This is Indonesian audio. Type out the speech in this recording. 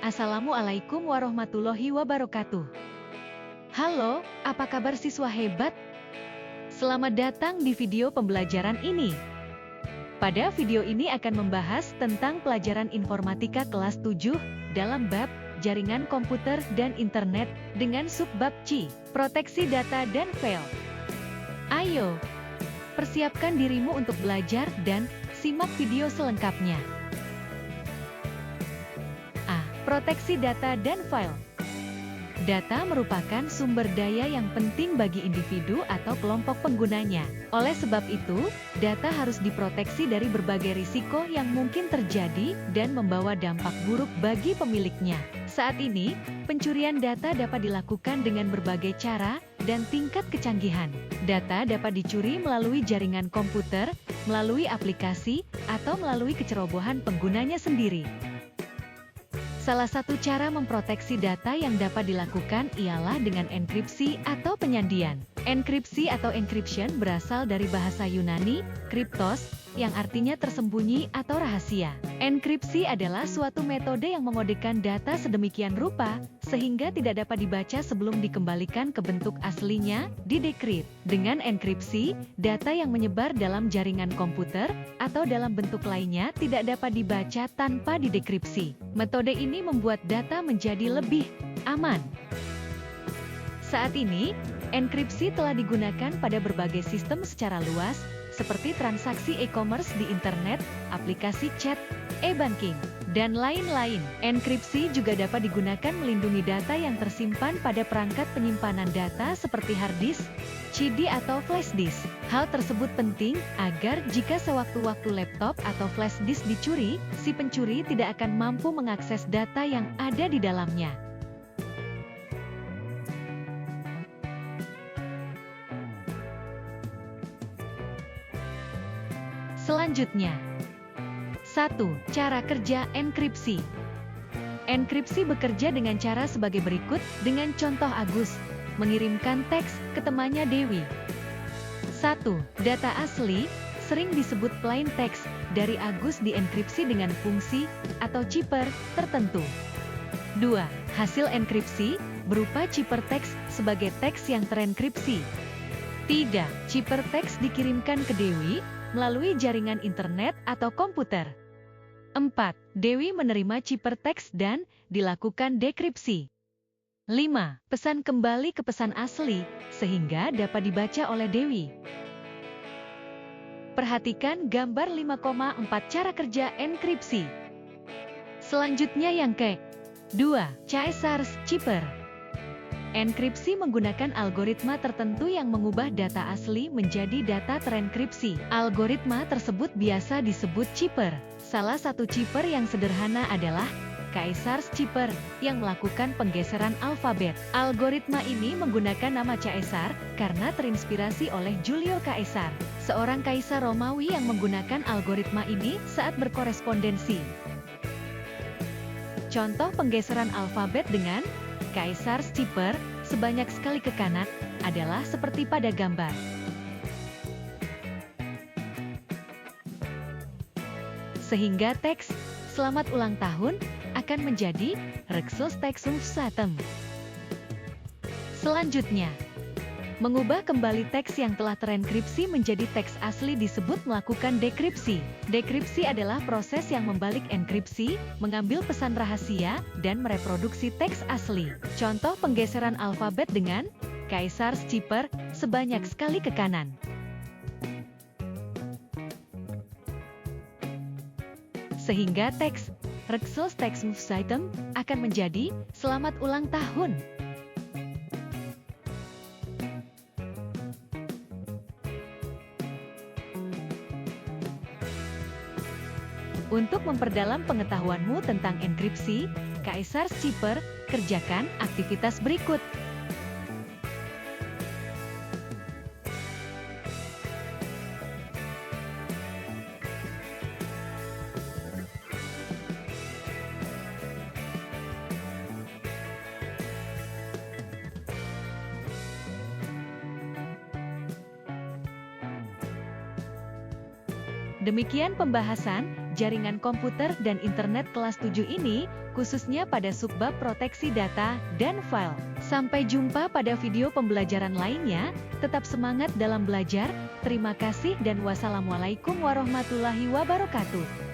Assalamualaikum warahmatullahi wabarakatuh. Halo, apa kabar siswa hebat? Selamat datang di video pembelajaran ini. Pada video ini akan membahas tentang pelajaran informatika kelas 7 dalam bab jaringan komputer dan internet dengan subbab C, proteksi data dan file. Ayo, persiapkan dirimu untuk belajar dan simak video selengkapnya. Proteksi data dan file. Data merupakan sumber daya yang penting bagi individu atau kelompok penggunanya. Oleh sebab itu, data harus diproteksi dari berbagai risiko yang mungkin terjadi dan membawa dampak buruk bagi pemiliknya. Saat ini, pencurian data dapat dilakukan dengan berbagai cara dan tingkat kecanggihan. Data dapat dicuri melalui jaringan komputer, melalui aplikasi, atau melalui kecerobohan penggunanya sendiri. Salah satu cara memproteksi data yang dapat dilakukan ialah dengan enkripsi atau penyandian. Enkripsi atau encryption berasal dari bahasa Yunani, kriptos, yang artinya tersembunyi atau rahasia. Enkripsi adalah suatu metode yang mengodekan data sedemikian rupa, sehingga tidak dapat dibaca sebelum dikembalikan ke bentuk aslinya, didekrip. Dengan enkripsi, data yang menyebar dalam jaringan komputer, atau dalam bentuk lainnya tidak dapat dibaca tanpa didekripsi. Metode ini membuat data menjadi lebih aman. Saat ini, enkripsi telah digunakan pada berbagai sistem secara luas, seperti transaksi e-commerce di internet, aplikasi chat, e-banking, dan lain-lain. Enkripsi juga dapat digunakan melindungi data yang tersimpan pada perangkat penyimpanan data seperti hard disk, CD atau flash disk. Hal tersebut penting agar jika sewaktu-waktu laptop atau flash disk dicuri, si pencuri tidak akan mampu mengakses data yang ada di dalamnya. Selanjutnya, 1. Cara kerja enkripsi. Enkripsi bekerja dengan cara sebagai berikut, dengan contoh Agus mengirimkan teks ke temannya Dewi. 1. Data asli, sering disebut plain text, dari Agus dienkripsi dengan fungsi atau cipher tertentu. 2. Hasil enkripsi, berupa cipher teks sebagai teks yang terenkripsi. 3. Cipher teks dikirimkan ke Dewi melalui jaringan internet atau komputer. 4. Dewi menerima cipher teks dan dilakukan dekripsi. 5. Pesan kembali ke pesan asli, sehingga dapat dibaca oleh Dewi. Perhatikan gambar 5,4 cara kerja enkripsi. Selanjutnya yang ke-2, Caesar's cipher. Enkripsi menggunakan algoritma tertentu yang mengubah data asli menjadi data terenkripsi. Algoritma tersebut biasa disebut cipher. Salah satu cipher yang sederhana adalah Caesar's cipher, yang melakukan penggeseran alfabet. Algoritma ini menggunakan nama Caesar karena terinspirasi oleh Julio Caesar, seorang kaisar Romawi yang menggunakan algoritma ini saat berkorespondensi. Contoh penggeseran alfabet dengan Caesar's cipher, sebanyak sekali ke kanan, adalah seperti pada gambar. Sehingga teks, "Selamat ulang tahun," akan menjadi "Rekselsteksumsatem." Selanjutnya, mengubah kembali teks yang telah terenkripsi menjadi teks asli disebut melakukan dekripsi. Dekripsi adalah proses yang membalik enkripsi, mengambil pesan rahasia, dan mereproduksi teks asli. Contoh penggeseran alfabet dengan Caesar's cipher, sebanyak sekali ke kanan. Sehingga teks "Rekselsteksumsatem" akan menjadi "Selamat ulang tahun." Untuk memperdalam pengetahuanmu tentang enkripsi, Caesar's cipher, kerjakan aktivitas berikut. Demikian pembahasan jaringan komputer dan internet kelas 7 ini, khususnya pada subbab proteksi data dan file. Sampai jumpa pada video pembelajaran lainnya, tetap semangat dalam belajar. Terima kasih dan wassalamualaikum warahmatullahi wabarakatuh.